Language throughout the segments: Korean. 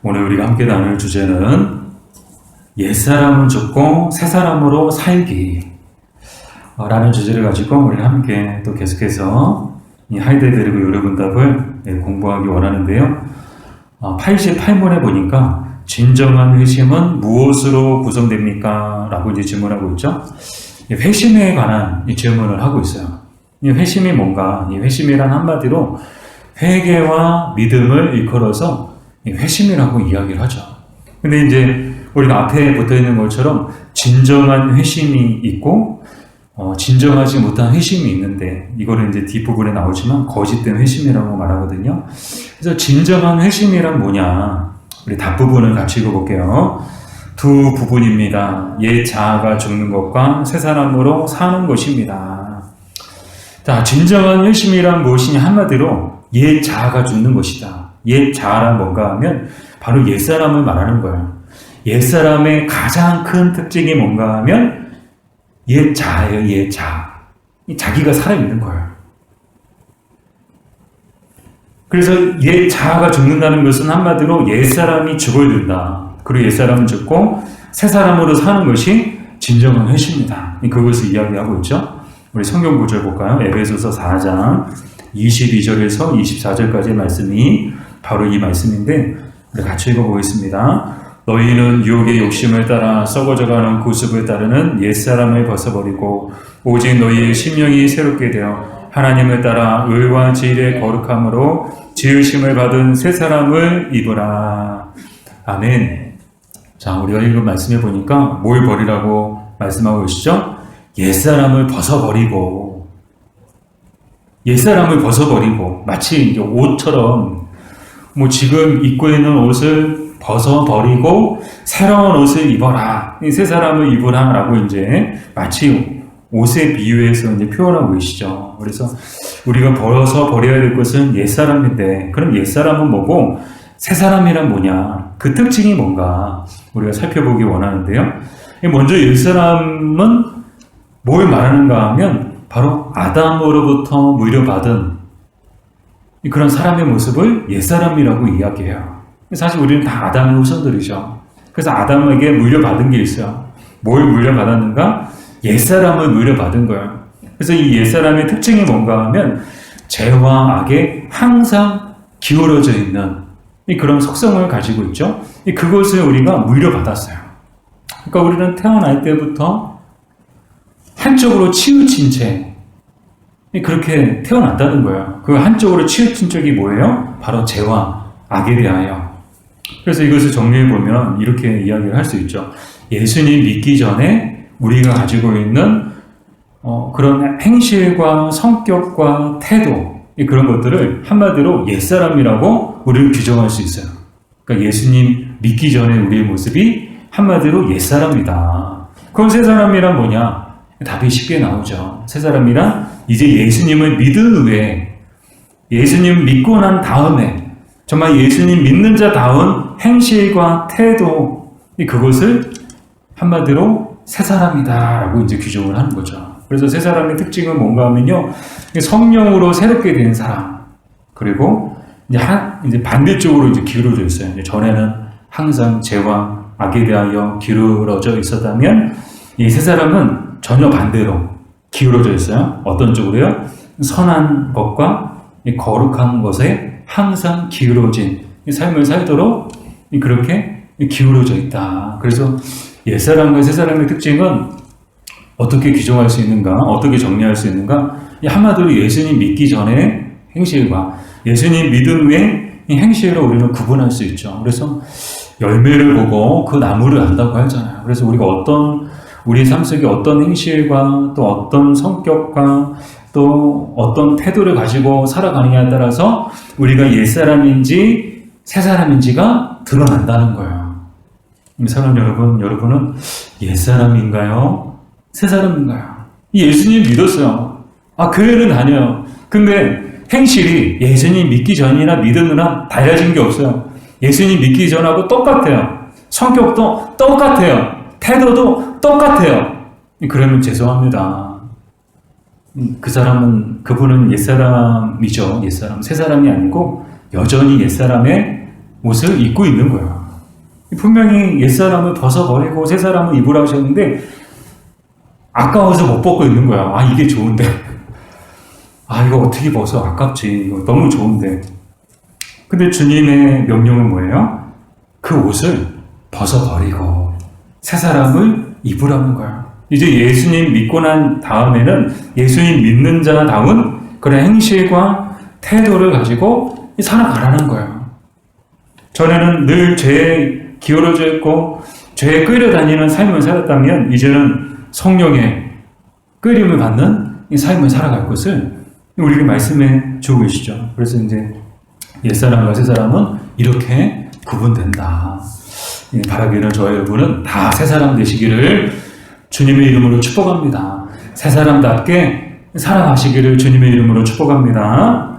오늘 우리가 함께 나눌 주제는 옛사람은 죽고 새사람으로 살기 라는 주제를 가지고 우리가 함께 또 계속해서 이 하이데베르그 요르분답을 공부하기 원하는데요. 88문에 보니까 진정한 회심은 무엇으로 구성됩니까? 라고 이제 질문하고 있죠. 회심에 관한 이 질문을 하고 있어요. 이 회심이 뭔가? 이 회심이란 한마디로 회개와 믿음을 일컬어서 회심이라고 이야기를 하죠. 근데 이제 우리가 앞에 붙어 있는 것처럼 진정한 회심이 있고 진정하지 못한 회심이 있는데 이거는 이제 뒷부분에 나오지만 거짓된 회심이라고 말하거든요. 그래서 진정한 회심이란 뭐냐? 우리 답부분을 같이 읽어볼게요. 두 부분입니다. 옛 자아가 죽는 것과 새 사람으로 사는 것입니다. 자, 진정한 회심이란 무엇이냐? 한마디로 옛 자아가 죽는 것이다. 옛 자아란 뭔가 하면 바로 옛사람을 말하는 거예요. 옛사람의 가장 큰 특징이 뭔가 하면 옛 자아예요. 옛 자아. 자기가 살아있는 거예요. 그래서 옛 자아가 죽는다는 것은 한마디로 옛사람이 죽어든다. 그리고 옛사람은 죽고 새사람으로 사는 것이 진정한 회심입니다. 그것을 이야기하고 있죠. 우리 성경 구절 볼까요? 에베소서 4장 22절에서 24절까지의 말씀이 바로 이 말씀인데 우리 같이 읽어보겠습니다. 너희는 유혹의 욕심을 따라 썩어져가는 구습을 따르는 옛사람을 벗어버리고 오직 너희의 심령이 새롭게 되어 하나님을 따라 의와 진리의 거룩함으로 지으심을 받은 새 사람을 입으라. 아멘. 자, 우리가 읽은 말씀해 보니까 뭘 버리라고 말씀하고 계시죠? 옛사람을 벗어버리고 옛사람을 벗어버리고 마치 이제 옷처럼 지금 입고 있는 옷을 벗어버리고 새로운 옷을 입어라. 새 사람을 입으라. 라고 이제 마치 옷에 비유해서 이제 표현하고 계시죠. 그래서 우리가 벗어버려야 될 것은 옛사람인데 그럼 옛사람은 뭐고 새 사람이란 뭐냐? 그 특징이 뭔가 우리가 살펴보기 원하는데요. 먼저 옛사람은 뭘 말하는가 하면 바로 아담으로부터 물려받은 그런 사람의 모습을 옛사람이라고 이야기해요. 사실 우리는 다 아담의 후손들이죠. 그래서 아담에게 물려받은 게 있어요. 뭘 물려받았는가? 옛사람을 물려받은 거예요. 그래서 이 옛사람의 특징이 뭔가 하면 죄와 악에 항상 기울어져 있는 그런 속성을 가지고 있죠. 그것을 우리가 물려받았어요. 그러니까 우리는 태어날 때부터 한쪽으로 치우친 채 그렇게 태어난다는 거예요. 그 한쪽으로 치우친 쪽이 뭐예요? 바로 죄와 악에 대하여. 그래서 이것을 정리해보면 이렇게 이야기를 할 수 있죠. 예수님 믿기 전에 우리가 가지고 있는 그런 행실과 성격과 태도 그런 것들을 한마디로 옛사람이라고 우리를 규정할 수 있어요. 그러니까 예수님 믿기 전에 우리의 모습이 한마디로 옛사람이다. 그럼 새사람이란 뭐냐? 답이 쉽게 나오죠. 새사람이란 이제 예수님을 믿은 후에 예수님 믿고 난 다음에 정말 예수님 믿는 자다운 행실과 태도 그것을 한마디로 새사람이다 라고 이제 규정을 하는 거죠. 그래서 새사람의 특징은 뭔가 하면요 성령으로 새롭게 된 사람 그리고 이제 반대쪽으로 이제 기울어져 있어요. 이제 전에는 항상 죄와 악에 대하여 기울어져 있었다면 이 새사람은 전혀 반대로 기울어져 있어요. 어떤 쪽으로요? 선한 것과 거룩한 것에 항상 기울어진 삶을 살도록 그렇게 기울어져 있다. 그래서 옛사람과 새사람의 특징은 어떻게 규정할 수 있는가? 어떻게 정리할 수 있는가? 한마디로 예수님 믿기 전에 행실과 예수님 믿음 후에 행실로 우리는 구분할 수 있죠. 그래서 열매를 보고 그 나무를 안다고 하잖아요. 그래서 우리가 우리 삶 속에 어떤 행실과 또 어떤 성격과 또 어떤 태도를 가지고 살아가느냐에 따라서 우리가 옛사람인지 새사람인지가 드러난다는 거예요. 사랑 여러분은 옛사람인가요? 새사람인가요? 예수님 믿었어요. 교회는 다녀요. 근데 행실이 예수님 믿기 전이나 믿음이나 달라진 게 없어요. 예수님 믿기 전하고 똑같아요. 성격도 똑같아요. 태도도 똑같아요. 그러면 죄송합니다. 그분은 옛사람이죠. 옛사람. 새사람이 아니고 여전히 옛사람의 옷을 입고 있는 거야. 분명히 옛사람을 벗어버리고 새 사람을 입으라 하셨는데 아까워서 못 벗고 있는 거야. 아, 이게 좋은데. 아, 이거 어떻게 벗어? 아깝지. 이거 너무 좋은데. 근데 주님의 명령은 뭐예요? 그 옷을 벗어버리고 새 사람을 입으라는 거야. 이제 예수님 믿고 난 다음에는 예수님 믿는 자다운 그런 행실과 태도를 가지고 살아가라는 거예요. 전에는 늘 죄에 기울어져 있고 죄에 끌려다니는 삶을 살았다면 이제는 성령의 끌림을 받는 이 삶을 살아갈 것을 우리에게 말씀해 주고 계시죠. 그래서 이제 옛사람과 새사람은 이렇게 구분된다. 바라기는 저와 여러분은 다 새사람 되시기를 주님의 이름으로 축복합니다. 새사람답게 살아가시기를 주님의 이름으로 축복합니다.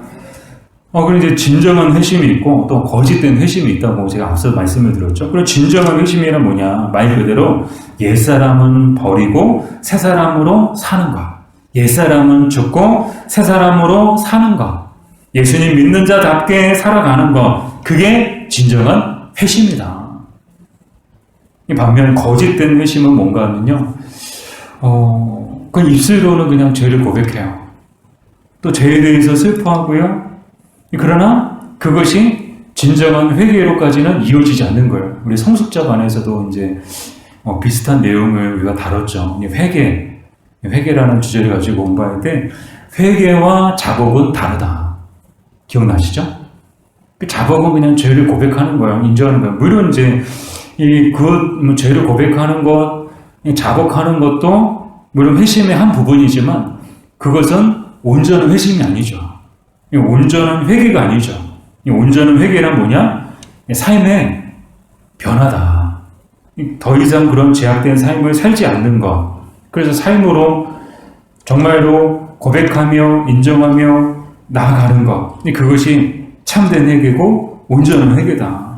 그리고 이제 진정한 회심이 있고 또 거짓된 회심이 있다고 제가 앞서 말씀을 드렸죠. 그리고 진정한 회심이란 뭐냐? 말 그대로 옛사람은 버리고 새사람으로 사는 것. 옛사람은 죽고 새사람으로 사는 것. 예수님 믿는 자답게 살아가는 것. 그게 진정한 회심이다. 반면 거짓된 회심은 뭔가 하면요. 그 입술로는 그냥 죄를 고백해요. 또 죄에 대해서 슬퍼하고요. 그러나 그것이 진정한 회개로까지는 이어지지 않는 거예요. 우리 성숙자반에서도 이제 비슷한 내용을 우리가 다뤘죠. 회개라는 주제를 가지고 공부할 때 회개와 작업은 다르다. 기억나시죠? 그 작업은 그냥 죄를 고백하는 거예요. 인정하는 거예요. 물론 이제 죄를 고백하는 것, 작업하는 것도 물론 회심의 한 부분이지만 그것은 온전한 회심이 아니죠. 온전한 회개가 아니죠. 온전한 회개란 뭐냐? 삶의 변화다. 더 이상 그런 제약된 삶을 살지 않는 것. 그래서 삶으로 정말로 고백하며 인정하며 나아가는 것. 그것이 참된 회개고 온전한 회개다.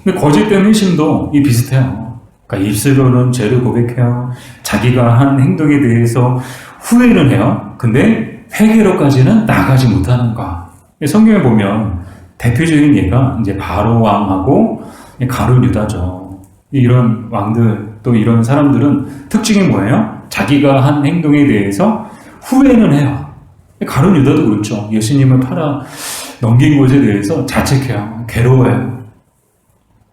근데 거짓된 회심도 비슷해요. 그러니까 입술로는 죄를 고백해요. 자기가 한 행동에 대해서 후회를 해요. 근데 회개로까지는 나가지 못하는 것. 성경에 보면 대표적인 예가 이제 바로 왕하고 가룟 유다죠. 이런 왕들 또 이런 사람들은 특징이 뭐예요? 자기가 한 행동에 대해서 후회는 해요. 가룟 유다도 그렇죠. 예수님을 팔아 넘긴 것에 대해서 자책해요. 괴로워해요.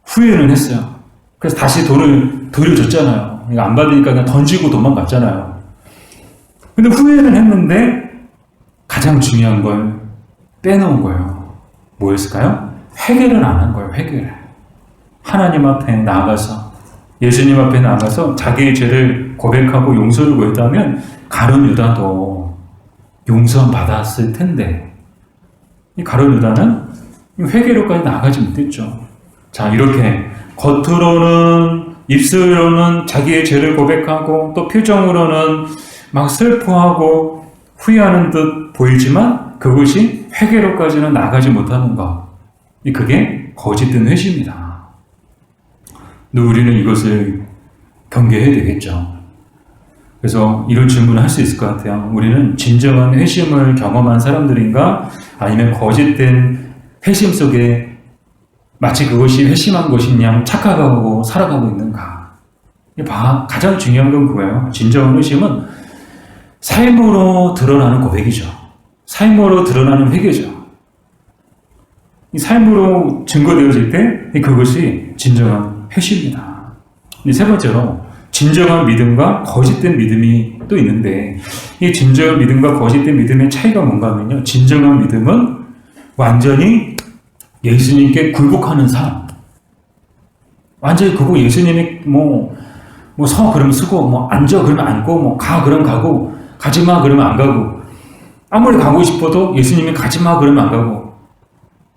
후회는 했어요. 그래서 다시 돈을 돌려줬잖아요. 안 받으니까 그냥 던지고 도망갔잖아요. 근데 후회는 했는데 가장 중요한 걸 빼놓은 거예요. 뭐였을까요? 회개를 안 한 거예요. 회개를. 하나님 앞에 나아가서 예수님 앞에 나아가서 자기의 죄를 고백하고 용서를 구했다면 가룟 유다도 용서 받았을 텐데 이 가룟 유다는 회개로까지 나아가지 못했죠. 자, 이렇게 겉으로는 입술로는 자기의 죄를 고백하고 또 표정으로는 막 슬퍼하고 후회하는 듯 보이지만 그것이 회개로까지는 나가지 못하는 것. 그게 거짓된 회심이다. 근데 우리는 이것을 경계해야 되겠죠. 그래서 이런 질문을 할 수 있을 것 같아요. 우리는 진정한 회심을 경험한 사람들인가? 아니면 거짓된 회심 속에 마치 그것이 회심한 것인 양 착각하고 살아가고 있는가? 가장 중요한 건 그거예요. 진정한 회심은 삶으로 드러나는 고백이죠. 삶으로 드러나는 회개죠. 이 삶으로 증거되어질 때 그것이 진정한 회심입니다. 세 번째로 진정한 믿음과 거짓된 믿음이 또 있는데 이 진정한 믿음과 거짓된 믿음의 차이가 뭔가 하면요. 진정한 믿음은 완전히 예수님께 굴복하는 삶. 완전히 그거 예수님이 서 그러면 서고 앉아 그러면 앉고 가 그러면 가고 가지마 그러면 안 가고 아무리 가고 싶어도 예수님이 가지마 그러면 안 가고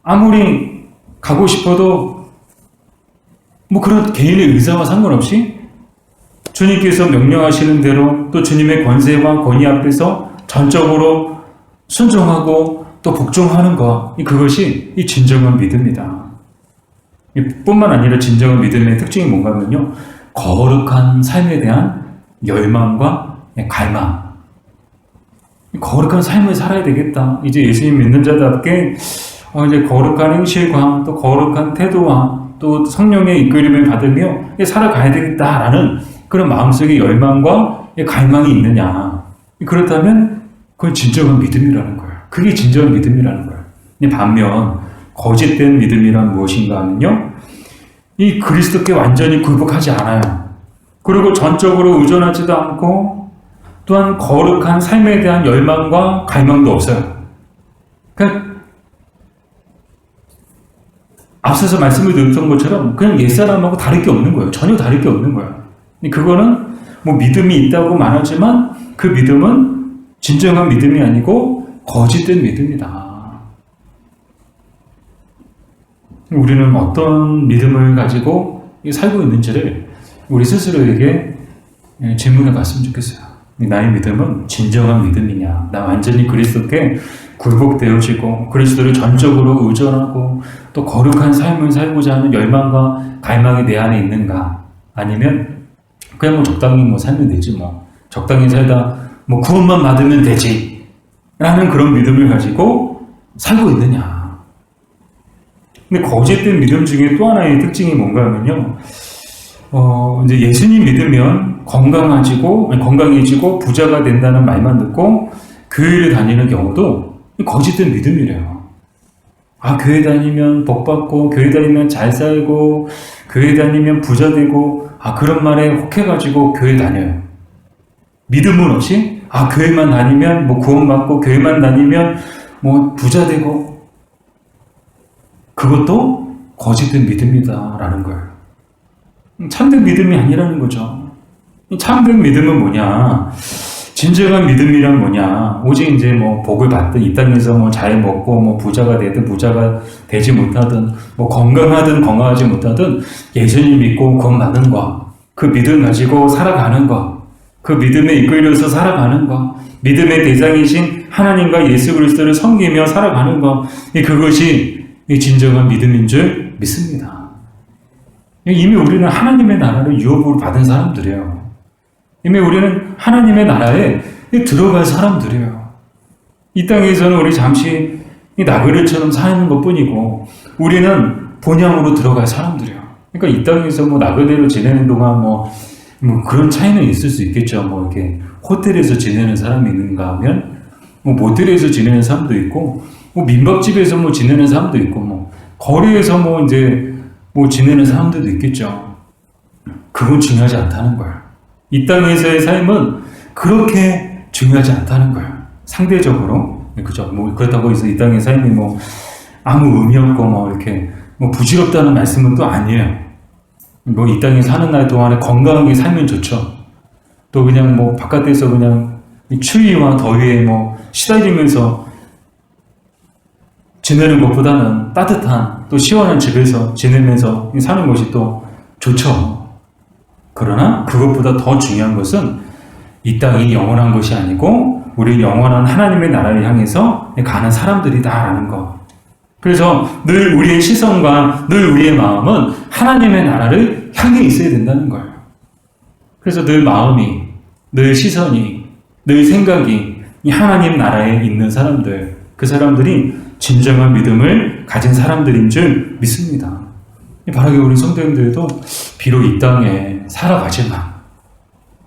아무리 가고 싶어도 그런 개인의 의사와 상관없이 주님께서 명령하시는 대로 또 주님의 권세와 권위 앞에서 전적으로 순종하고 또 복종하는 것, 그것이 이 진정한 믿음이다. 뿐만 아니라 진정한 믿음의 특징이 뭔가 하면요. 거룩한 삶에 대한 열망과 갈망. 거룩한 삶을 살아야 되겠다. 이제 예수님 믿는 자답게 이제 거룩한 행실과 또 거룩한 태도와 또 성령의 이끌림을 받으며 살아가야 되겠다라는 그런 마음속의 열망과 갈망이 있느냐. 그렇다면 그건 진정한 믿음이라는 거예요. 그게 진정한 믿음이라는 거예요. 반면 거짓된 믿음이란 무엇인가 하면요. 이 그리스도께 완전히 굴복하지 않아요. 그리고 전적으로 의존하지도 않고 또한 거룩한 삶에 대한 열망과 갈망도 없어요. 그러니까 앞서서 말씀을 드렸던 것처럼 그냥 옛사람하고 다를 게 없는 거예요. 전혀 다를 게 없는 거예요. 그거는 뭐 믿음이 있다고 말하지만 그 믿음은 진정한 믿음이 아니고 거짓된 믿음이다. 우리는 어떤 믿음을 가지고 살고 있는지를 우리 스스로에게 질문해 봤으면 좋겠어요. 나의 믿음은 진정한 믿음이냐? 나 완전히 그리스도께 굴복되어지고 그리스도를 전적으로 의존하고 또 거룩한 삶을 살고자 하는 열망과 갈망이 내 안에 있는가? 아니면 그냥 뭐 적당히 뭐 살면 되지 뭐 적당히 살다 뭐 구원만 받으면 되지 라는 그런 믿음을 가지고 살고 있느냐? 근데 거짓된 믿음 중에 또 하나의 특징이 뭔가 하면요. 이제 예수님 믿으면 건강해지고 부자가 된다는 말만 듣고 교회를 다니는 경우도 거짓된 믿음이래요. 교회 다니면 복 받고, 교회 다니면 잘 살고, 교회 다니면 부자 되고, 그런 말에 혹해가지고 교회 다녀요. 믿음은 없이, 교회만 다니면 뭐 구원받고, 교회만 다니면 뭐 부자 되고, 그것도 거짓된 믿음이다라는 거예요. 참된 믿음이 아니라는 거죠. 참된 믿음은 뭐냐? 진정한 믿음이란 뭐냐? 오직 이제 뭐 복을 받든 이 땅에서 뭐 잘 먹고 뭐 부자가 되든 부자가 되지 못하든 뭐 건강하든 건강하지 못하든 예수님 믿고 구원 받는 거, 그 믿음 가지고 살아가는 거, 그 믿음에 이끌려서 살아가는 거, 믿음의 대상이신 하나님과 예수 그리스도를 섬기며 살아가는 거, 그것이 진정한 믿음인 줄 믿습니다. 이미 우리는 하나님의 나라를 유업으로 받은 사람들이에요. 이미 우리는 하나님의 나라에 들어갈 사람들이에요. 이 땅에서는 우리 잠시 나그네처럼 사는 것 뿐이고 우리는 본향으로 들어갈 사람들이에요. 그러니까 이 땅에서 뭐 나그네로 지내는 동안 뭐 그런 차이는 있을 수 있겠죠. 뭐 이렇게 호텔에서 지내는 사람이 있는가 하면 뭐 모텔에서 지내는 사람도 있고 뭐 민박집에서 뭐 지내는 사람도 있고 뭐 거리에서 뭐 이제 뭐 지내는 사람들도 있겠죠. 그건 중요하지 않다는 거예요. 이 땅에서의 삶은 그렇게 중요하지 않다는 거예요. 상대적으로. 그죠? 뭐 그렇다고 해서 이 땅의 삶이 뭐 아무 의미 없고 뭐 이렇게 뭐 부질없다는 말씀은 또 아니에요. 뭐 이 땅에 사는 날 동안에 건강하게 살면 좋죠. 또 그냥 뭐 바깥에서 그냥 추위와 더위에 뭐 시달리면서 지내는 것보다는 따뜻한 또 시원한 집에서 지내면서 사는 것이 또 좋죠. 그러나 그것보다 더 중요한 것은 이 땅이 영원한 것이 아니고 우리 영원한 하나님의 나라를 향해서 가는 사람들이다라는 것. 그래서 늘 우리의 시선과 늘 우리의 마음은 하나님의 나라를 향해 있어야 된다는 거예요. 그래서 늘 마음이, 늘 시선이, 늘 생각이 이 하나님 나라에 있는 사람들, 그 사람들이 진정한 믿음을 가진 사람들인 줄 믿습니다. 바로 우리 성도님들도 비록 이 땅에 살아가지만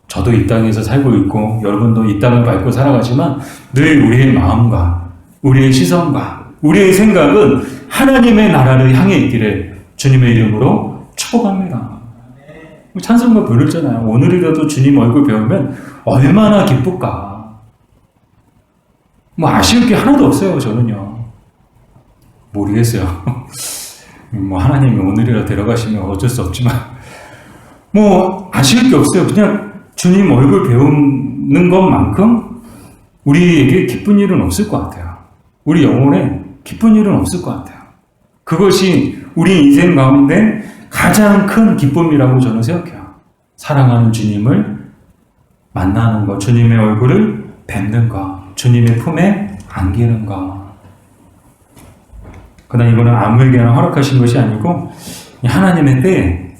저도 이 땅에서 살고 있고 여러분도 이 땅을 밟고 살아가지만 늘 우리의 마음과 우리의 시선과 우리의 생각은 하나님의 나라를 향해 있기를 주님의 이름으로 축복합니다. 찬송가 부르잖아요. 오늘이라도 주님 얼굴 배우면 얼마나 기쁠까. 뭐 아쉬울 게 하나도 없어요. 저는요. 모르겠어요. 뭐 하나님이 오늘이라 데려가시면 어쩔 수 없지만 뭐 아쉬울 게 없어요. 그냥 주님 얼굴 배우는 것만큼 우리에게 기쁜 일은 없을 것 같아요. 우리 영혼에 기쁜 일은 없을 것 같아요. 그것이 우리 인생 가운데 가장 큰 기쁨이라고 저는 생각해요. 사랑하는 주님을 만나는 것, 주님의 얼굴을 뵙는 것, 주님의 품에 안기는 것. 그러나 이거는 아무에게나 허락하신 것이 아니고 하나님의 때에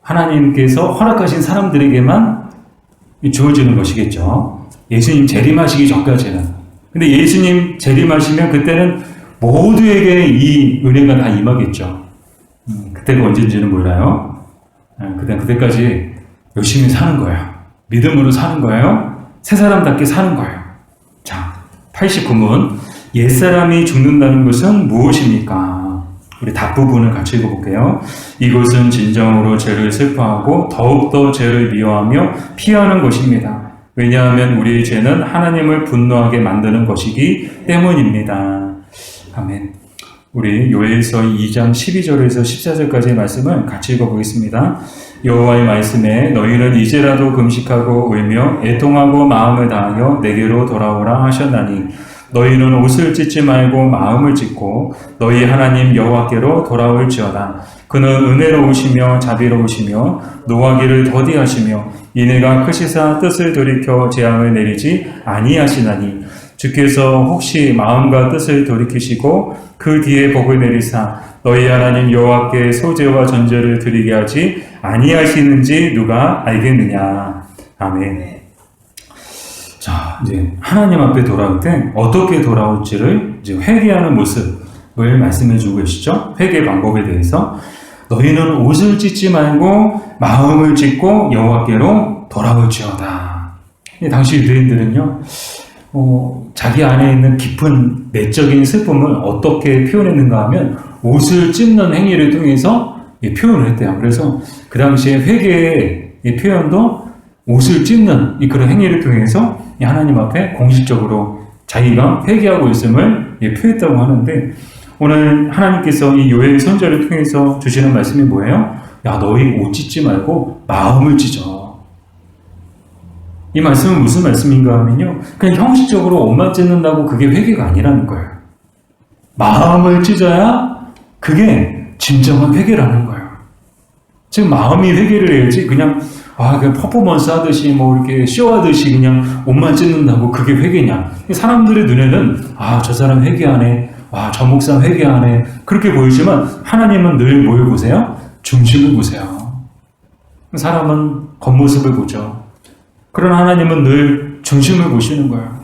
하나님께서 허락하신 사람들에게만 주어지는 것이겠죠. 예수님 재림하시기 전까지는 근데 예수님 재림하시면 그때는 모두에게 이 은혜가 다 임하겠죠. 그때가 언제인지는 몰라요. 그때까지 열심히 사는 거예요. 믿음으로 사는 거예요. 새 사람답게 사는 거예요. 자, 89문. 옛사람이 죽는다는 것은 무엇입니까? 우리 답 부분을 같이 읽어볼게요. 이것은 진정으로 죄를 슬퍼하고 더욱더 죄를 미워하며 피하는 것입니다. 왜냐하면 우리의 죄는 하나님을 분노하게 만드는 것이기 때문입니다. 아멘. 우리 요엘서 2장 12절에서 14절까지의 말씀을 같이 읽어보겠습니다. 여호와의 말씀에 너희는 이제라도 금식하고 울며 애통하고 마음을 다하여 내게로 돌아오라 하셨나니 너희는 옷을 찢지 말고 마음을 찢고 너희 하나님 여호와께로 돌아올지어다. 그는 은혜로우시며 자비로우시며 노하기를 더디하시며 이내가 크시사 뜻을 돌이켜 재앙을 내리지 아니하시나니 주께서 혹시 마음과 뜻을 돌이키시고 그 뒤에 복을 내리사 너희 하나님 여호와께 소제와 전제를 드리게 하지 아니하시는지 누가 알겠느냐. 아멘. 자, 이제 하나님 앞에 돌아올 때 어떻게 돌아올지를 이제 회개하는 모습을 말씀해 주고 계시죠. 회개 방법에 대해서 너희는 옷을 찢지 말고 마음을 찢고 여호와께로 돌아올지어다. 당시 유대인들은요, 자기 안에 있는 깊은 내적인 슬픔을 어떻게 표현했는가 하면 옷을 찢는 행위를 통해서 표현을 했대요. 그래서 그 당시에 회개의 표현도 옷을 찢는 그런 행위를 통해서 하나님 앞에 공식적으로 자기가 회개하고 있음을 표했다고 하는데, 오늘 하나님께서 이 요엘 선지자를 통해서 주시는 말씀이 뭐예요? 야, 너희 옷 찢지 말고 마음을 찢어. 이 말씀은 무슨 말씀인가 하면요, 그냥 형식적으로 옷만 찢는다고 그게 회개가 아니라는 거예요. 마음을 찢어야 그게 진정한 회개라는 거예요. 지금 마음이 회개를 해야지 그냥 그냥 퍼포먼스 하듯이 이렇게 쇼하듯이 그냥 옷만 찢는다고 그게 회개냐. 사람들의 눈에는 저 사람 회개하네, 저 목사 회개하네, 그렇게 보이지만 하나님은 늘 뭘 보세요? 중심을 보세요. 사람은 겉모습을 보죠. 그러나 하나님은 늘 중심을 보시는 거예요.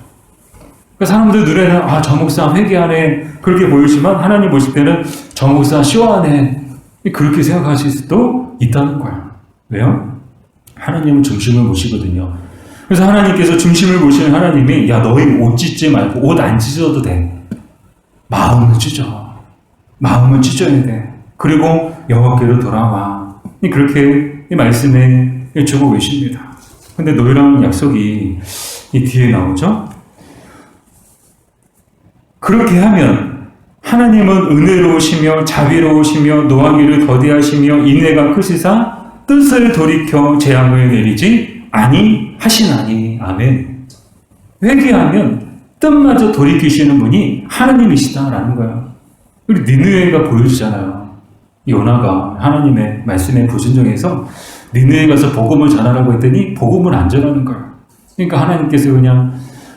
사람들 눈에는 저 목사 회개하네 그렇게 보이지만 하나님 보실 때는 저 목사 쇼하네 그렇게 생각하실 수도 있다는 거예요. 왜요? 하나님은 중심을 보시거든요. 그래서 하나님께서 중심을 보시는 하나님이 야, 너희 옷 찢지 말고 옷 안 찢어도 돼. 마음을 찢어. 마음을 찢어야 돼. 그리고 여호와께로 돌아와. 그렇게 이 말씀에 주고 계십니다. 근데 너희랑 약속이 이 뒤에 나오죠? 그렇게 하면 하나님은 은혜로우시며 자비로우시며 노하기를 더디하시며 인애가 크시사 뜻을 돌이켜 재앙을 내리지 아니하시나니. 아멘. 회개하면 뜻마저 돌이키시는 분이 하나님이시다라는 거예요. 우리 니느웨가 보여주잖아요. 요나가 하나님의 말씀에 불순종해서 니느웨 가서 복음을 전하라고 했더니 복음을 안 전하는 거예요. 그러니까 하나님께서 그냥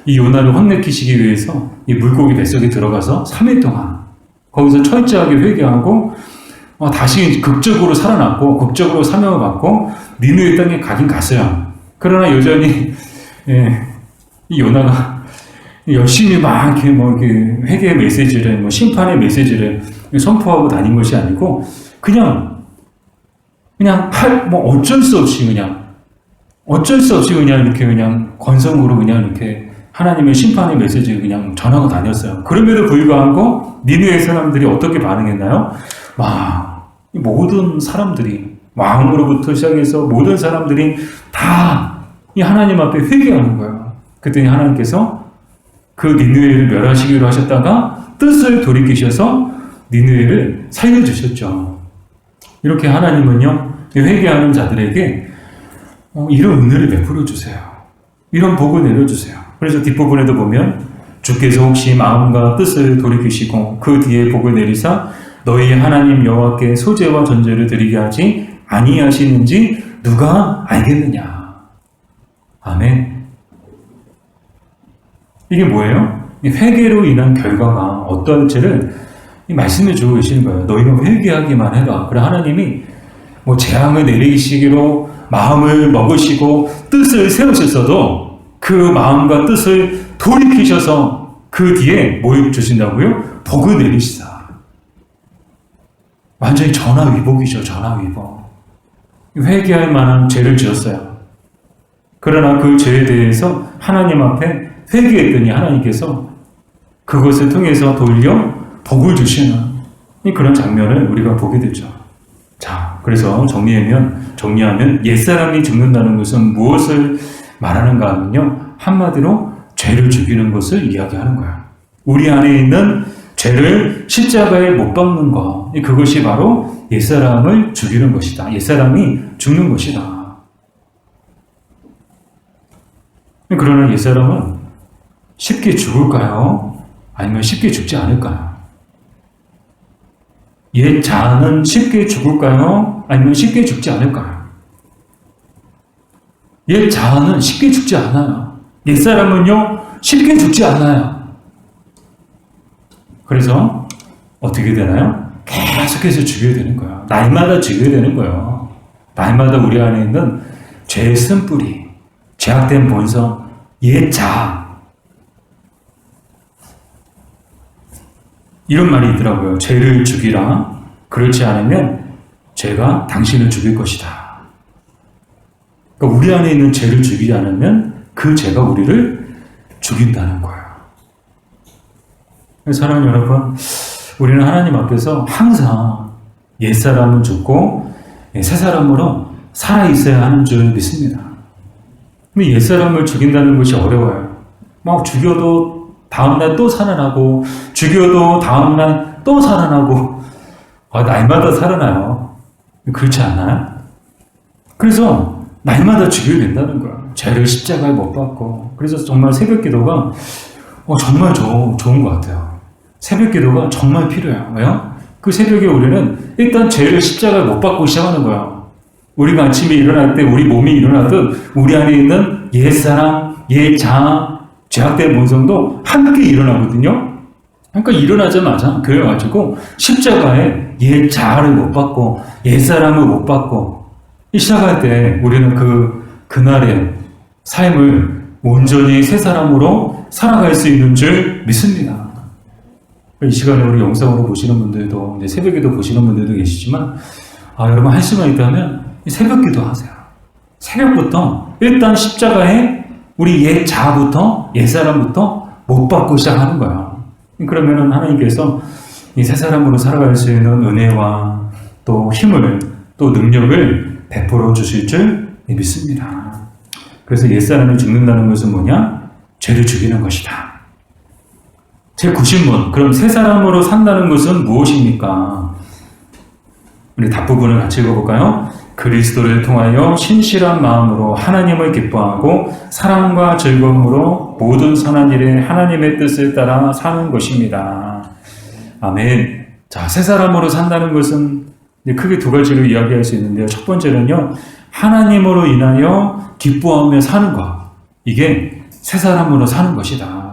이 요나를 혼내키시기 위해서 이 물고기 뱃속에 들어가서 3일 동안 거기서 철저하게 회개하고 다시 극적으로 살아났고 극적으로 사명을 받고 니느웨 땅에 가긴 갔어요. 그러나 여전히 이 요나가 열심히 막 이렇게 회개의 메시지를 심판의 메시지를 선포하고 다닌 것이 아니고 그냥 어쩔 수 없이 그냥 이렇게 그냥 건성으로 그냥 이렇게 하나님의 심판의 메시지를 그냥 전하고 다녔어요. 그럼에도 불구하고 니느웨 사람들이 어떻게 반응했나요? 이 모든 사람들이 왕으로부터 시작해서 모든 사람들이 다 이 하나님 앞에 회개하는 거예요. 그랬더니 하나님께서 그 니느웨를 멸하시기로 하셨다가 뜻을 돌이키셔서 니느웨를 살려주셨죠. 이렇게 하나님은요, 회개하는 자들에게 이런 은혜를 베풀어 주세요. 이런 복을 내려주세요. 그래서 뒷부분에도 보면 주께서 혹시 마음과 뜻을 돌이키시고 그 뒤에 복을 내리사 너희 하나님 여호와께 소제와 전제를 드리게 하지 아니하시는지 누가 알겠느냐. 아멘. 이게 뭐예요? 회개로 인한 결과가 어떠할지를 말씀해 주고 계시는 거예요. 너희는 회개하기만 해라. 그래 하나님이 재앙을 내리시기로 마음을 먹으시고 뜻을 세우셨어도 그 마음과 뜻을 돌이키셔서 그 뒤에 뭘 주신다고요? 복을 내리시다. 완전히 전화위복이죠. 전화위복. 회개할 만한 죄를 지었어요. 그러나 그 죄에 대해서 하나님 앞에 회개했더니 하나님께서 그것을 통해서 돌려 복을 주시는 그런 장면을 우리가 보게 되죠. 자, 그래서 정리하면 옛사람이 죽는다는 것은 무엇을 말하는가 하면요. 한마디로 죄를 죽이는 것을 이야기하는 거야. 우리 안에 있는 죄를 십자가에 못 박는 것. 그것이 바로 옛사람을 죽이는 것이다. 옛사람이 죽는 것이다. 그러나 옛사람은 쉽게 죽을까요? 아니면 쉽게 죽지 않을까요? 옛 자아는 쉽게 죽을까요? 아니면 쉽게 죽지 않을까요? 옛 자아는 쉽게 죽지 않아요. 옛 사람은요, 쉽게 죽지 않아요. 그래서 어떻게 되나요? 계속해서 죽여야 되는 거예요. 날마다 죽여야 되는 거예요. 날마다 우리 안에 있는 죄의 쓴뿌리, 죄악된 본성, 옛 자아. 이런 말이 있더라고요. 죄를 죽이라. 그렇지 않으면 죄가 당신을 죽일 것이다. 그러니까 우리 안에 있는 죄를 죽이지 않으면 그 죄가 우리를 죽인다는 거예요. 사랑하는 여러분, 우리는 하나님 앞에서 항상 옛사람은 죽고 새사람으로 살아있어야 하는 줄 믿습니다. 근데 옛사람을 죽인다는 것이 어려워요. 막 죽여도 다음날 또 살아나고, 죽여도 다음날 또 살아나고, 날마다 살아나요. 그렇지 않나요? 그래서 날마다 죽여야 된다는 거야. 죄를 십자가에 못 박고. 그래서 정말 새벽 기도가 정말 좋은 것 같아요. 새벽 기도가 정말 필요해요. 왜요? 그 새벽에 우리는 일단 죄를 십자가에 못 박고 시작하는 거야. 우리가 아침에 일어날 때 우리 몸이 일어나듯 우리 안에 있는 옛사람, 옛자아, 죄악된 본성도 함께 일어나거든요. 그러니까 일어나자마자 교회 와가지고 십자가에 옛 자아를 못 받고 옛 사람을 못 받고 시작할 때 우리는 그날의 삶을 온전히 새 사람으로 살아갈 수 있는 줄 믿습니다. 이 시간에 우리 영상으로 보시는 분들도 이제 새벽에도 보시는 분들도 계시지만 여러분 할 수만 있다면 새벽 기도하세요. 새벽부터 일단 십자가에 우리 옛 자아부터, 옛 사람부터 못 받고 시작하는 거야. 그러면은 하나님께서 이 새 사람으로 살아갈 수 있는 은혜와 또 힘을, 또 능력을 베풀어 주실 줄 믿습니다. 그래서 옛 사람이 죽는다는 것은 뭐냐? 죄를 죽이는 것이다. 제90문. 그럼 새 사람으로 산다는 것은 무엇입니까? 우리 답부분을 같이 읽어볼까요? 그리스도를 통하여 신실한 마음으로 하나님을 기뻐하고 사랑과 즐거움으로 모든 선한 일에 하나님의 뜻을 따라 사는 것입니다. 아멘. 자, 새 사람으로 산다는 것은 크게 두 가지로 이야기할 수 있는데요. 첫 번째는요, 하나님으로 인하여 기뻐하며 사는 것. 이게 새 사람으로 사는 것이다.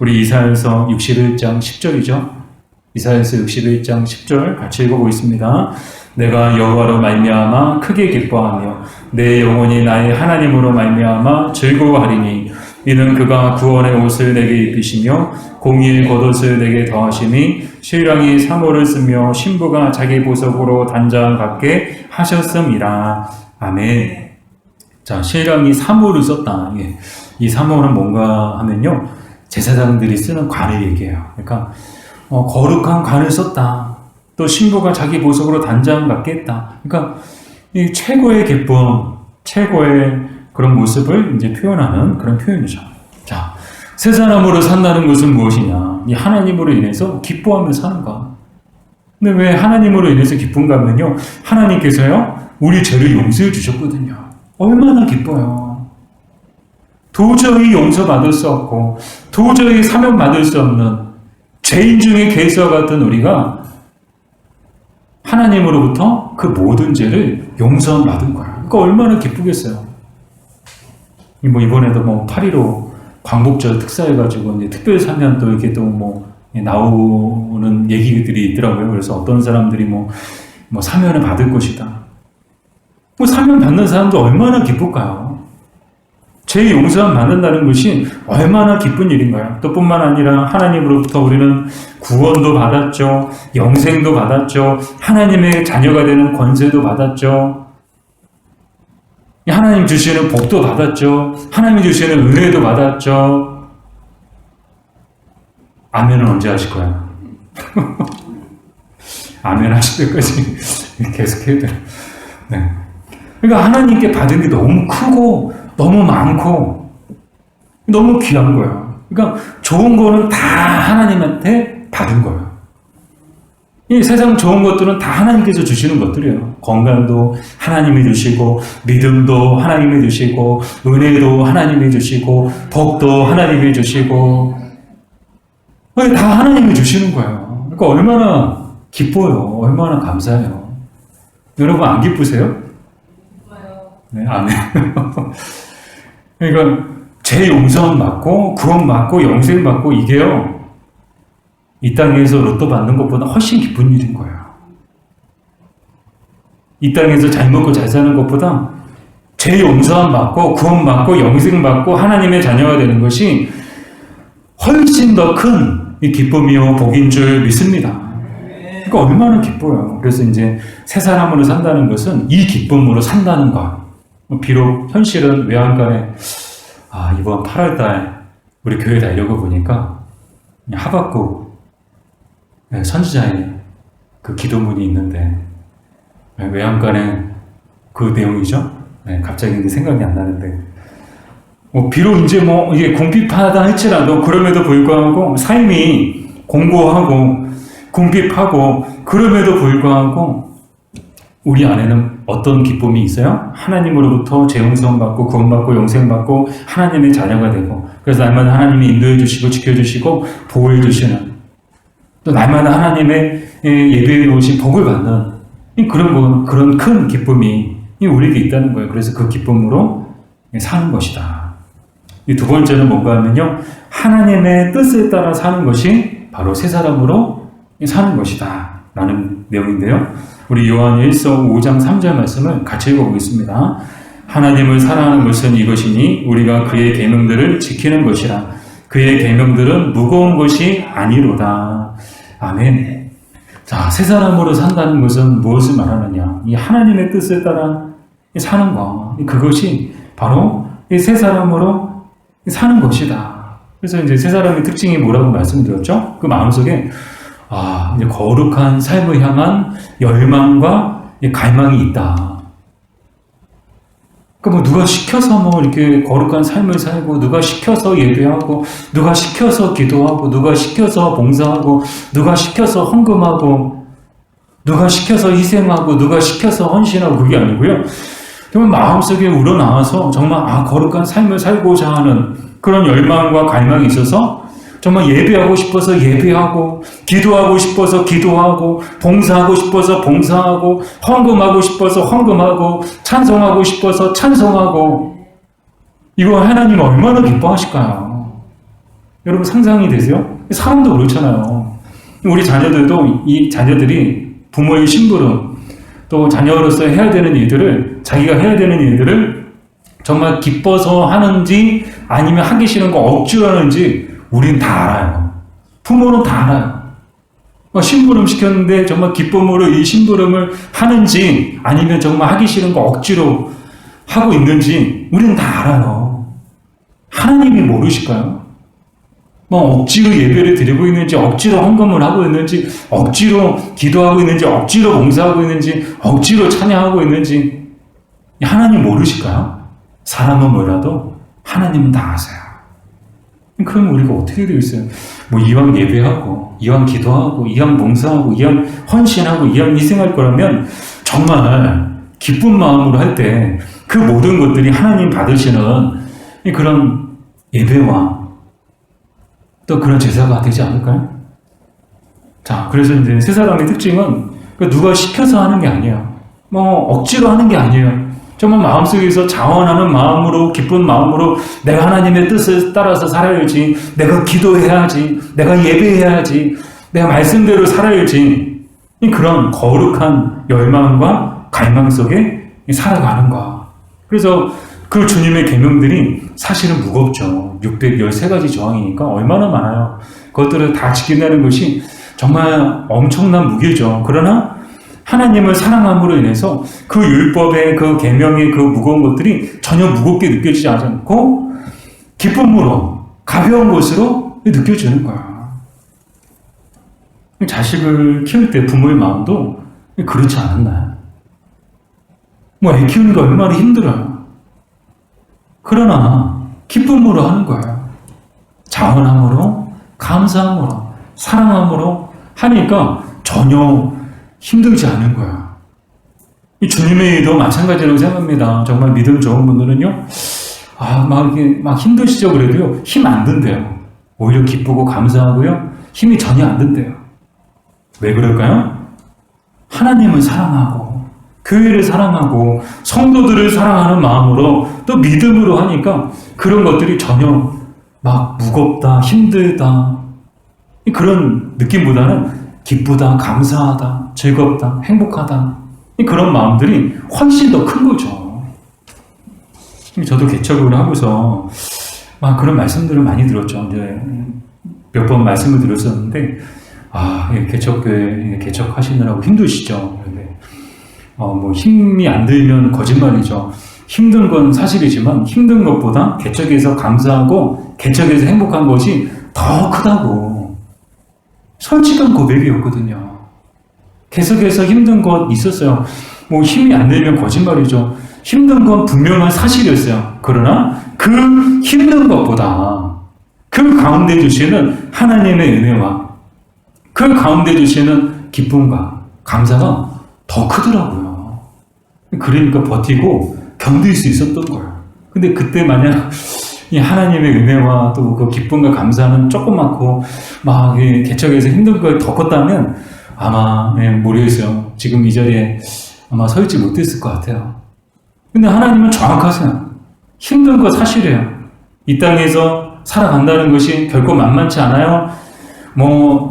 우리 이사야서 61장 10절이죠. 이사야서 61장 10절 같이 읽어보겠습니다. 내가 여호와로 말미암아 크게 기뻐하며 내 영혼이 나의 하나님으로 말미암아 즐거워하리니 이는 그가 구원의 옷을 내게 입히시며 공의의 겉옷을 내게 더하시니 신랑이 사모를 쓰며 신부가 자기 보석으로 단장 같게 하셨음이라. 아멘. 자, 신랑이 사모를 썼다. 이 사모는 뭔가 하면요, 제사장들이 쓰는 관을 얘기해요. 그러니까 거룩한 관을 썼다. 또 신부가 자기 보석으로 단장 같게 했다. 그러니까 이 최고의 기쁨, 최고의 그런 모습을 이제 표현하는 그런 표현이죠. 자, 새 사람으로 산다는 것은 무엇이냐? 이 하나님으로 인해서 기뻐하며 사는 것. 근데 왜 하나님으로 인해서 기쁜가 하면요, 하나님께서요 우리 죄를 용서해 주셨거든요. 얼마나 기뻐요. 도저히 용서받을 수 없고 도저히 사면받을 수 없는 죄인 중에 개수와 같은 우리가 하나님으로부터 그 모든 죄를 용서받은 거야. 그러니까 얼마나 기쁘겠어요. 이번에도 8.15 광복절 특사해가지고 이제 특별 사면 또 이렇게 또 나오는 얘기들이 있더라고요. 그래서 어떤 사람들이 사면을 받을 것이다. 사면 받는 사람도 얼마나 기쁠까요? 죄 용서함 받는다는 것이 얼마나 기쁜 일인가요? 또 뿐만 아니라 하나님으로부터 우리는 구원도 받았죠. 영생도 받았죠. 하나님의 자녀가 되는 권세도 받았죠. 하나님 주시는 복도 받았죠. 하나님 주시는 은혜도 받았죠. 아멘은 언제 하실 거야? 아멘 하실 때까지 계속 해야 돼요. 네. 그러니까 하나님께 받은 게 너무 크고 너무 많고 너무 귀한 거예요. 그러니까 좋은 거는 다 하나님한테 받은 거예요. 이 세상 좋은 것들은 다 하나님께서 주시는 것들이에요. 건강도 하나님이 주시고, 믿음도 하나님이 주시고, 은혜도 하나님이 주시고, 복도 하나님이 주시고, 다 하나님이 주시는 거예요. 그러니까 얼마나 기뻐요. 얼마나 감사해요. 여러분 안 기쁘세요? 네, 아멘. 그러니까 죄 용서함 받고 구원 받고 영생 받고 이게요. 이 땅에서 로또 받는 것보다 훨씬 기쁜 일인 거예요. 이 땅에서 잘 먹고 잘 사는 것보다 죄 용서함 받고 구원 받고 영생 받고 하나님의 자녀가 되는 것이 훨씬 더 큰 기쁨이요 복인 줄 믿습니다. 그러니까 얼마나 기뻐요. 그래서 이제 새 사람으로 산다는 것은 이 기쁨으로 산다는 것. 비록 현실은 외양간에 이번 8월달 우리 교회 다니려고 보니까 하박국 선지자의 그 기도문이 있는데 외양간에 그 내용이죠. 갑자기 생각이 안 나는데 비록 이제 이게 궁핍하다 할지라도 그럼에도 불구하고 삶이 공고하고 궁핍하고 그럼에도 불구하고 우리 안에는 어떤 기쁨이 있어요? 하나님으로부터 재용성 받고 구원받고 영생받고 하나님의 자녀가 되고 그래서 날마다 하나님이 인도해 주시고 지켜주시고 복을 주시는 또 날마다 하나님의 예배해 놓으신 복을 받는 그런 큰 기쁨이 우리에게 있다는 거예요. 그래서 그 기쁨으로 사는 것이다. 이 두 번째는 뭔가 하면요. 하나님의 뜻에 따라 사는 것이 바로 새 사람으로 사는 것이다. 라는 내용인데요. 우리 요한 1서 5장 3절 말씀을 같이 읽어보겠습니다. 하나님을 사랑하는 것은 이것이니 우리가 그의 계명들을 지키는 것이라. 그의 계명들은 무거운 것이 아니로다. 아멘. 자, 새 사람으로 산다는 것은 무엇을 말하느냐? 이 하나님의 뜻에 따라 사는 것. 그것이 바로 이 새 사람으로 사는 것이다. 그래서 이제 새 사람의 특징이 뭐라고 말씀드렸죠? 그 마음속에 이제 거룩한 삶을 향한 열망과 갈망이 있다. 그러니까 누가 시켜서 이렇게 거룩한 삶을 살고, 누가 시켜서 예배하고, 누가 시켜서 기도하고, 누가 시켜서 봉사하고, 누가 시켜서 헌금하고, 누가 시켜서 희생하고, 누가 시켜서 헌신하고 그게 아니고요. 정말 마음속에 우러나와서 정말 거룩한 삶을 살고자 하는 그런 열망과 갈망이 있어서 정말 예배하고 싶어서 예배하고, 기도하고 싶어서 기도하고, 봉사하고 싶어서 봉사하고, 헌금하고 싶어서 헌금하고, 찬송하고 싶어서 찬송하고, 이거 하나님 얼마나 기뻐하실까요? 여러분 상상이 되세요? 사람도 그렇잖아요. 우리 자녀들도 이 자녀들이 부모의 심부름, 또 자녀로서 해야 되는 일들을, 자기가 해야 되는 일들을 정말 기뻐서 하는지 아니면 하기 싫은 거 억지로 하는지 우린 다 알아요. 부모는 다 알아요. 심부름 시켰는데 정말 기쁨으로 이 심부름을 하는지 아니면 정말 하기 싫은 거 억지로 하고 있는지 우리는 다 알아요. 하나님이 모르실까요? 억지로 예배를 드리고 있는지, 억지로 헌금을 하고 있는지, 억지로 기도하고 있는지, 억지로 봉사하고 있는지, 억지로 찬양하고 있는지 하나님 모르실까요? 사람은 몰라도 하나님은 다 아세요. 그럼 우리가 어떻게 되어 있어요? 이왕 예배하고, 이왕 기도하고, 이왕 봉사하고, 이왕 헌신하고, 이왕 희생할 거라면 정말 기쁜 마음으로 할 때 그 모든 것들이 하나님 받으시는 그런 예배와 또 그런 제사가 되지 않을까요? 자, 그래서 이제 새 사람의 특징은 누가 시켜서 하는 게 아니에요. 억지로 하는 게 아니에요. 정말 마음속에서 자원하는 마음으로, 기쁜 마음으로 내가 하나님의 뜻에 따라서 살아야지, 내가 기도해야지, 내가 예배해야지, 내가 말씀대로 살아야지, 그런 거룩한 열망과 갈망 속에 살아가는 거. 그래서 그 주님의 계명들이 사실은 무겁죠. 613가지 저항이니까 얼마나 많아요. 그것들을 다 지킨다는 것이 정말 엄청난 무게죠. 그러나 하나님을 사랑함으로 인해서 그 율법의 그 계명의 그 무거운 것들이 전혀 무겁게 느껴지지 않고 기쁨으로 가벼운 것으로 느껴지는 거야. 자식을 키울 때 부모의 마음도 그렇지 않았나요? 애 키우는 게 얼마나 힘들어요. 그러나 기쁨으로 하는 거예요. 자원함으로, 감사함으로, 사랑함으로 하니까 전혀 힘들지 않은 거야. 이 주님의 일도 마찬가지라고 생각합니다. 정말 믿음 좋은 분들은요, 막 힘드시죠? 그래도요, 힘 안 든대요. 오히려 기쁘고 감사하고요, 힘이 전혀 안 든대요. 왜 그럴까요? 하나님을 사랑하고, 교회를 사랑하고, 성도들을 사랑하는 마음으로 또 믿음으로 하니까 그런 것들이 전혀 막 무겁다, 힘들다, 그런 느낌보다는 기쁘다, 감사하다, 즐겁다, 행복하다, 그런 마음들이 훨씬 더 큰 거죠. 저도 개척을 하고서 막 그런 말씀들을 많이 들었죠. 이제 몇 번 말씀을 드렸었는데, 개척교회 개척하시느라고 힘드시죠. 힘이 안 들면 거짓말이죠. 힘든 건 사실이지만 힘든 것보다 개척에서 감사하고 개척에서 행복한 것이 더 크다고. 솔직한 고백이었거든요. 계속해서 힘든 것 있었어요. 힘이 안 들면 거짓말이죠. 힘든 건 분명한 사실이었어요. 그러나 그 힘든 것보다 그 가운데 주시는 하나님의 은혜와 그 가운데 주시는 기쁨과 감사가 더 크더라고요. 그러니까 버티고 견딜 수 있었던 거예요. 근데 그때 만약 이 하나님의 은혜와 또 그 기쁨과 감사는 조그맣고 막 개척에서 힘든 걸 더 컸다면 아마 모르겠어요. 지금 이 자리에 아마 서 있지 못했을 것 같아요. 근데 하나님은 정확하세요. 힘든 거 사실이에요. 이 땅에서 살아간다는 것이 결코 만만치 않아요.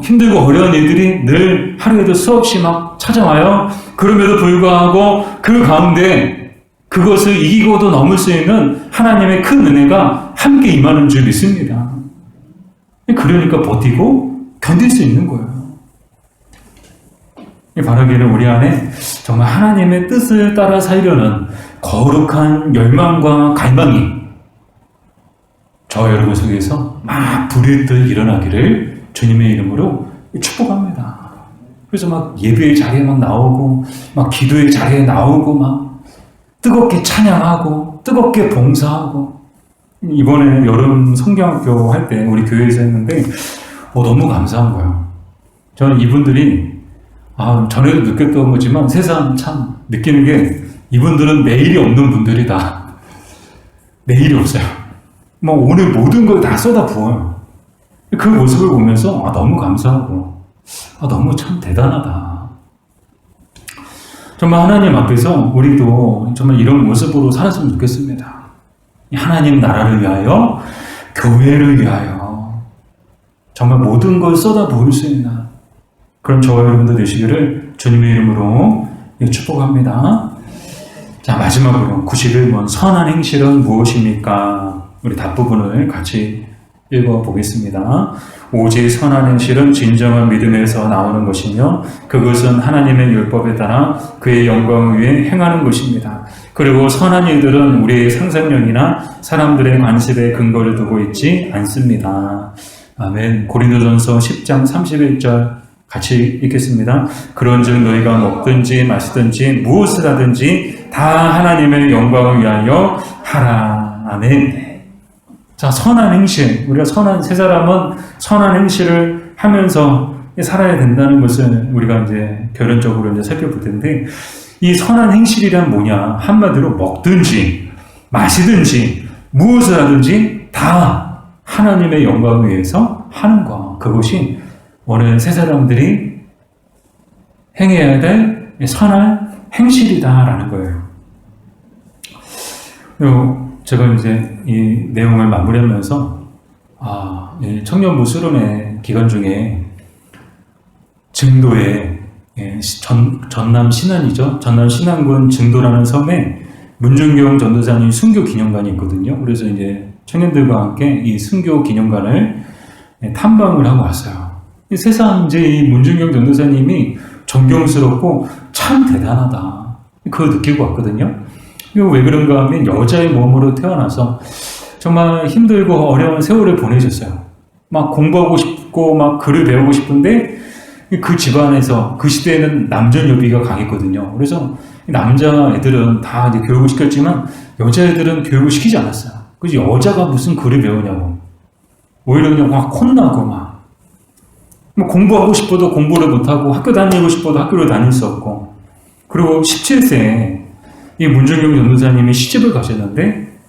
힘들고 어려운 일들이 늘 하루에도 수없이 막 찾아와요. 그럼에도 불구하고 그 가운데 그것을 이기고도 넘을 수 있는 하나님의 큰 은혜가 함께 임하는 줄 믿습니다. 그러니까 버티고 견딜 수 있는 거예요. 바라기를 우리 안에 정말 하나님의 뜻을 따라 살려는 거룩한 열망과 갈망이 저 여러분 속에서 막 불일 듯 일어나기를 주님의 이름으로 축복합니다. 그래서 막 예배의 자리에 막 나오고, 막 기도의 자리에 나오고, 막 뜨겁게 찬양하고, 뜨겁게 봉사하고. 이번에 여름 성경학교 할 때 우리 교회에서 했는데, 너무 감사한 거예요. 저는 이분들이, 전에도 느꼈던 거지만 세상 참 느끼는 게 이분들은 내일이 없는 분들이다. 내일이 없어요. 오늘 모든 걸 다 쏟아 부어요. 그 모습을 보면서 너무 감사하고 너무 참 대단하다. 정말 하나님 앞에서 우리도 정말 이런 모습으로 살았으면 좋겠습니다. 하나님 나라를 위하여, 교회를 위하여 정말 모든 걸 쏟아 부을 수 있는 그런 저와 여러분들 되시기를 주님의 이름으로 축복합니다. 자, 마지막으로 91번 선한 행실은 무엇입니까? 우리 답부분을 같이 읽어보겠습니다. 오직 선한 행실은 진정한 믿음에서 나오는 것이며 그것은 하나님의 율법에 따라 그의 영광을 위해 행하는 것입니다. 그리고 선한 일들은 우리의 상상력이나 사람들의 관습에 근거를 두고 있지 않습니다. 아멘. 고린도전서 10장 31절 같이 읽겠습니다. 그런즉 너희가 먹든지 마시든지 무엇을 하든지 다 하나님의 영광을 위하여 하라. 아멘. 자, 선한 행실. 우리가 세 사람은 선한 행실을 하면서 살아야 된다는 것을 우리가 이제 결론적으로 이제 살펴볼 텐데, 이 선한 행실이란 뭐냐? 한마디로 먹든지, 마시든지, 무엇을 하든지 다 하나님의 영광을 위해서 하는 것. 그것이 오늘 세 사람들이 행해야 될 선한 행실이다라는 거예요. 제가 이제 이 내용을 마무리하면서 청년부 수련회 기간 중에 증도에 전남 신안이죠. 전남 신안군 증도라는 섬에 문준경 전도사님 순교 기념관이 있거든요. 그래서 이제 청년들과 함께 이 순교 기념관을 탐방을 하고 왔어요. 세상 이제 이 문준경 전도사님이 존경스럽고 참 대단하다. 그걸 느끼고 왔거든요. 왜 그런가 하면 여자의 몸으로 태어나서 정말 힘들고 어려운 세월을 보내셨어요. 막 공부하고 싶고 막 글을 배우고 싶은데 그 집안에서 그 시대에는 남전여비가 강했거든요. 그래서 남자애들은 다 이제 교육을 시켰지만 여자애들은 교육을 시키지 않았어요. 그래서 여자가 무슨 글을 배우냐고. 오히려 그냥 막 혼나고 막. 뭐 공부하고 싶어도 공부를 못하고 학교 다니고 싶어도 학교를 다닐 수 없고. 그리고 17세에 이 문준경 전도사님이 시집을 가셨는데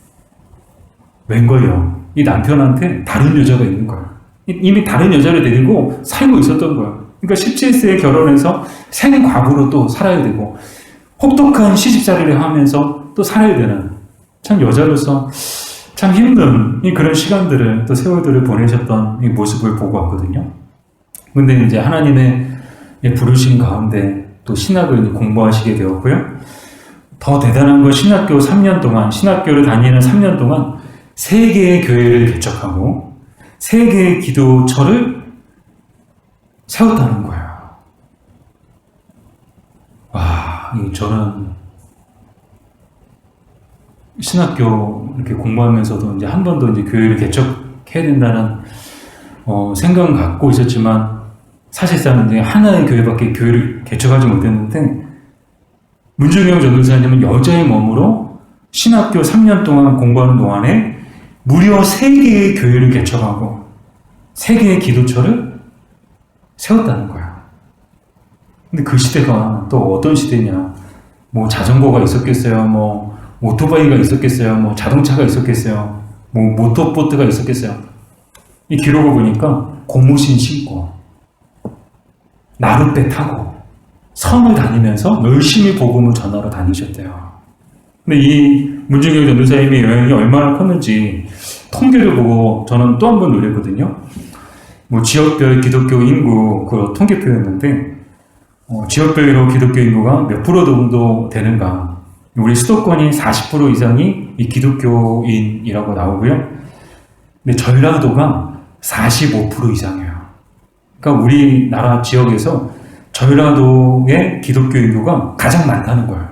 웬걸요? 이 남편한테 다른 여자가 있는 거예요. 이미 다른 여자를 데리고 살고 있었던 거예요. 그러니까 17세에 결혼해서 생과부로 또 살아야 되고 혹독한 시집살이를 하면서 또 살아야 되는 참 여자로서 참 힘든 그런 시간들을 또 세월들을 보내셨던 이 모습을 보고 왔거든요. 근데 이제 하나님의 부르신 가운데 또 신학을 공부하시게 되었고요. 더 대단한 건 신학교 3년 동안, 신학교를 다니는 3년 동안 3개의 교회를 개척하고 3개의 기도처를 세웠다는 거예요. 와, 저는 신학교 이렇게 공부하면서도 이제 한 번도 이제 교회를 개척해야 된다는 생각은 갖고 있었지만 사실상 이제 하나의 교회밖에 교회를 개척하지 못했는데 문준경 전도사님은 여자의 몸으로 신학교 3년 동안 공부하는 동안에 무려 3개의 교회를 개척하고 3개의 기도처를 세웠다는 거야. 근데 그 시대가 또 어떤 시대냐. 뭐 자전거가 있었겠어요. 뭐 오토바이가 있었겠어요. 뭐 자동차가 있었겠어요. 뭐 모터보트가 있었겠어요. 이 기록을 보니까 고무신 신고 나룻배 타고 섬을 다니면서 열심히 복음을 전하러 다니셨대요. 근데 이 문준경 전도사님의 영향이 얼마나 컸는지 통계를 보고 저는 또 한 번 놀랬거든요. 뭐 지역별 기독교 인구 그 통계표였는데 지역별로 기독교 인구가 몇 프로 정도 되는가. 우리 수도권이 40% 이상이 이 기독교인이라고 나오고요. 근데 전라도가 45% 이상이에요. 그러니까 우리나라 지역에서 전라도의 기독교 인구가 가장 많다는 거예요.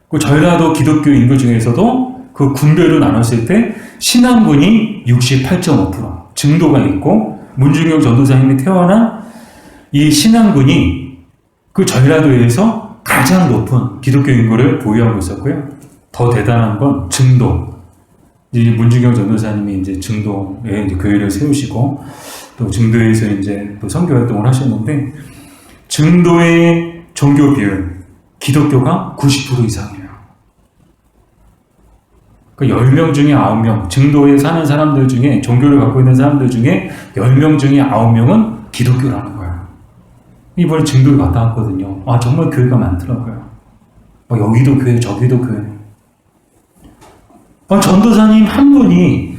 그 전라도 기독교 인구 중에서도 그 군별로 나눴을 때 신안군이 68.5%, 증도가 있고 문준경 전도사님이 태어난 이 신안군이 그 전라도에서 가장 높은 기독교 인구를 보유하고 있었고요. 더 대단한 건 증도. 이 문준경 전도사님이 이제 증도에 이제 교회를 세우시고 또 증도에서 이제 또 선교 활동을 하셨는데 증도의 종교 비율 기독교가 90% 이상이에요. 그러니까 10명 중에 9명, 증도에 사는 사람들 중에 종교를 갖고 있는 사람들 중에 10명 중에 9명은 기독교라는 거예요. 이번에 증도에 갔다 왔거든요. 아, 정말 교회가 많더라고요. 여기도 교회, 저기도 교회. 전도사님 한 분이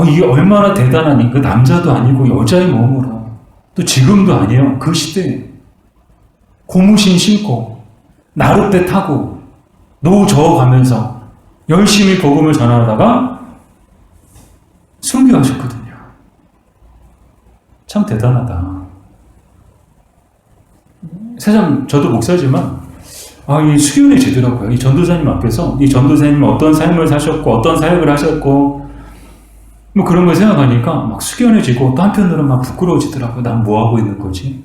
이게 얼마나 대단하니. 그 남자도 아니고 여자의 몸으로. 또 지금도 아니에요. 그 시대에. 고무신 신고 나룻배 타고 노후 저어가면서 열심히 복음을 전하다가 순교하셨거든요. 참 대단하다. 세상 저도 목사지만 이 수련해지더라고요. 이 전도사님 앞에서 이 전도사님은 어떤 삶을 사셨고 어떤 사역을 하셨고 뭐 그런 걸 생각하니까 막 숙연해지고 또 한편으로는 막 부끄러워지더라고요. 난 뭐 하고 있는 거지?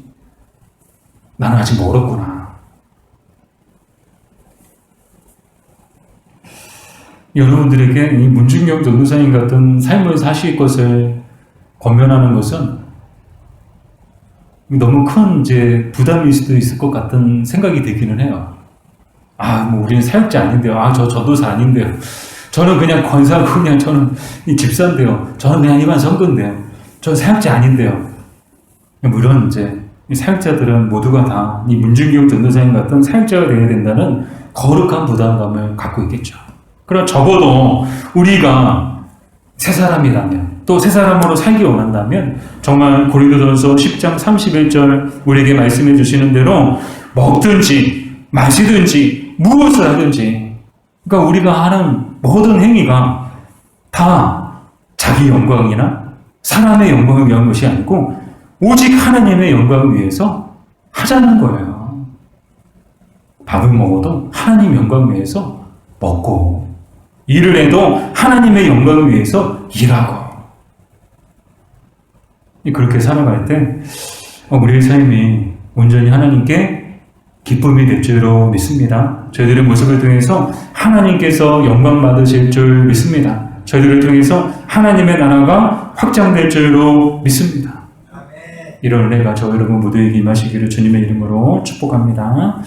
나는 아직 멀었구나. 여러분들에게 이 문준경 전도사님 같은 삶을 사실 것을 권면하는 것은 너무 큰 이제 부담일 수도 있을 것 같은 생각이 들기는 해요. 뭐 우리는 사역자 아닌데요. 저 전도사 아닌데요. 저는 그냥 권사고 그냥 저는 이 집사인데요. 저는 그냥 일반 성도인데요. 저는 사역자 아닌데요. 물론 이제 이 사역자들은 모두가 다 이 문준경 전도사님 같은 사역자가 되어야 된다는 거룩한 부담감을 갖고 있겠죠. 그럼 적어도 우리가 새 사람이라면 또 새 사람으로 살기 원한다면 정말 고린도전서 10장 31절 우리에게 말씀해 주시는 대로 먹든지 마시든지 무엇을 하든지, 그러니까 우리가 하는 모든 행위가 다 자기 영광이나 사람의 영광을 위한 것이 아니고 오직 하나님의 영광을 위해서 하자는 거예요. 밥을 먹어도 하나님 영광을 위해서 먹고, 일을 해도 하나님의 영광을 위해서 일하고. 그렇게 살아갈 때 우리의 삶이 온전히 하나님께 기쁨이 될 줄로 믿습니다. 저희들의 모습을 통해서 하나님께서 영광 받으실 줄 믿습니다. 저희들을 통해서 하나님의 나라가 확장될 줄로 믿습니다. 이런 은혜가 저 여러분 모두에게 임하시기를 주님의 이름으로 축복합니다.